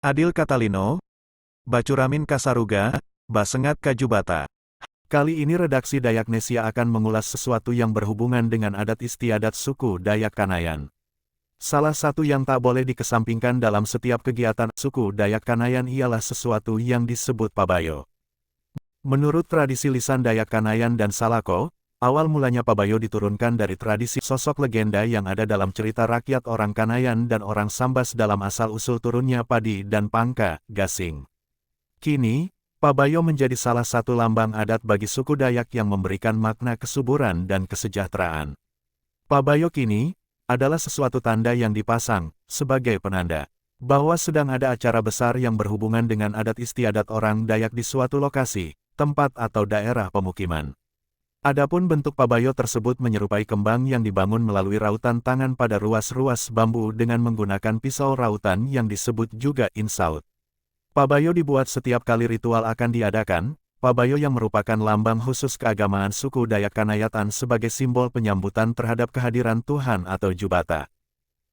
Adil Catalino, Bacuramin Kasaruga, Basengat Kajubata. Kali ini redaksi Dayak Nesia akan mengulas sesuatu yang berhubungan dengan adat istiadat suku Dayak Kanayan. Salah satu yang tak boleh dikesampingkan dalam setiap kegiatan suku Dayak Kanayan ialah sesuatu yang disebut pabayo. Menurut tradisi lisan Dayak Kanayan dan Salako, awal mulanya pabayo diturunkan dari tradisi sosok legenda yang ada dalam cerita rakyat orang Kanayan dan orang Sambas dalam asal-usul turunnya padi dan pangka, gasing. Kini, pabayo menjadi salah satu lambang adat bagi suku Dayak yang memberikan makna kesuburan dan kesejahteraan. Pabayo kini adalah sesuatu tanda yang dipasang sebagai penanda bahwa sedang ada acara besar yang berhubungan dengan adat istiadat orang Dayak di suatu lokasi, tempat atau daerah pemukiman. Adapun bentuk pabayo tersebut menyerupai kembang yang dibangun melalui rautan tangan pada ruas-ruas bambu dengan menggunakan pisau rautan yang disebut juga insaut. Pabayo dibuat setiap kali ritual akan diadakan. Pabayo yang merupakan lambang khusus keagamaan suku Dayak Kanayatan sebagai simbol penyambutan terhadap kehadiran Tuhan atau Jubata.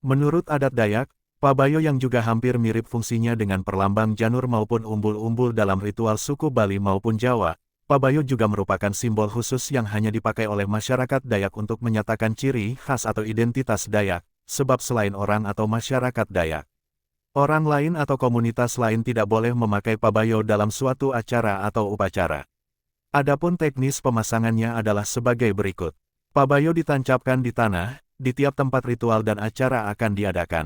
Menurut adat Dayak, pabayo yang juga hampir mirip fungsinya dengan perlambang janur maupun umbul-umbul dalam ritual suku Bali maupun Jawa, pabayo juga merupakan simbol khusus yang hanya dipakai oleh masyarakat Dayak untuk menyatakan ciri khas atau identitas Dayak, sebab selain orang atau masyarakat Dayak, orang lain atau komunitas lain tidak boleh memakai pabayo dalam suatu acara atau upacara. Adapun teknis pemasangannya adalah sebagai berikut. Pabayo ditancapkan di tanah, di tiap tempat ritual dan acara akan diadakan.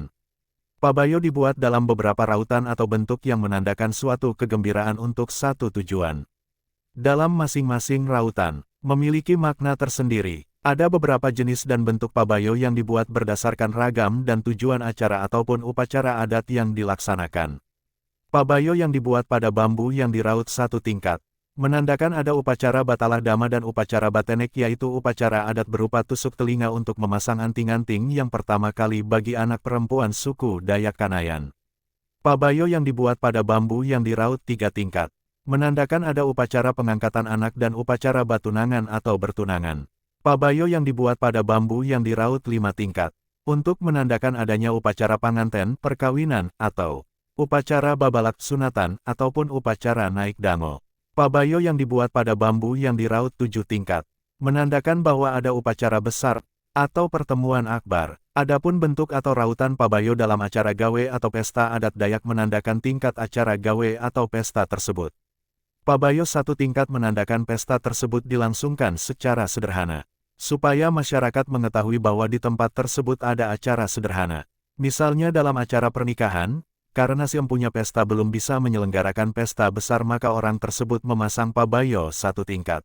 Pabayo dibuat dalam beberapa rautan atau bentuk yang menandakan suatu kegembiraan untuk satu tujuan. Dalam masing-masing rautan, memiliki makna tersendiri. Ada beberapa jenis dan bentuk pabayo yang dibuat berdasarkan ragam dan tujuan acara ataupun upacara adat yang dilaksanakan. Pabayo yang dibuat pada bambu yang diraut satu tingkat, menandakan ada upacara Batalah Dama dan upacara Batenek, yaitu upacara adat berupa tusuk telinga untuk memasang anting-anting yang pertama kali bagi anak perempuan suku Dayak Kanayan. Pabayo yang dibuat pada bambu yang diraut tiga tingkat, menandakan ada upacara pengangkatan anak dan upacara batunangan atau bertunangan. Pabayo yang dibuat pada bambu yang diraut 5 tingkat, untuk menandakan adanya upacara panganten, perkawinan, atau upacara babalak sunatan, ataupun upacara naik dango. Pabayo yang dibuat pada bambu yang diraut 7 tingkat, menandakan bahwa ada upacara besar, atau pertemuan akbar. Adapun bentuk atau rautan pabayo dalam acara gawe atau pesta adat Dayak menandakan tingkat acara gawe atau pesta tersebut. Pabayo satu tingkat menandakan pesta tersebut dilangsungkan secara sederhana, supaya masyarakat mengetahui bahwa di tempat tersebut ada acara sederhana. Misalnya dalam acara pernikahan, karena si empunya pesta belum bisa menyelenggarakan pesta besar maka orang tersebut memasang pabayo satu tingkat.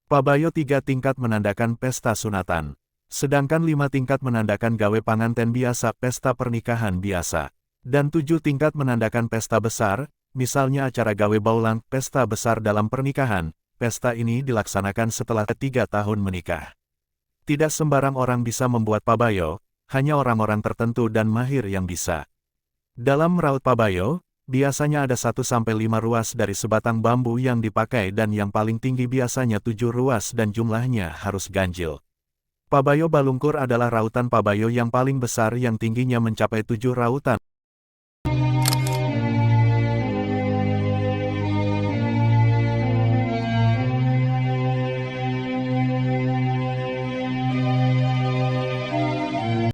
Pabayo 3 tingkat menandakan pesta sunatan, sedangkan 5 tingkat menandakan gawe panganten biasa, pesta pernikahan biasa, dan 7 tingkat menandakan pesta besar, misalnya acara gawe baulang, pesta besar dalam pernikahan. Pesta ini dilaksanakan setelah 3 tahun menikah. Tidak sembarang orang bisa membuat pabayo, hanya orang-orang tertentu dan mahir yang bisa. Dalam meraut pabayo, biasanya ada 1-5 ruas dari sebatang bambu yang dipakai dan yang paling tinggi biasanya 7 ruas dan jumlahnya harus ganjil. Pabayo balungkur adalah rautan pabayo yang paling besar yang tingginya mencapai 7 rautan.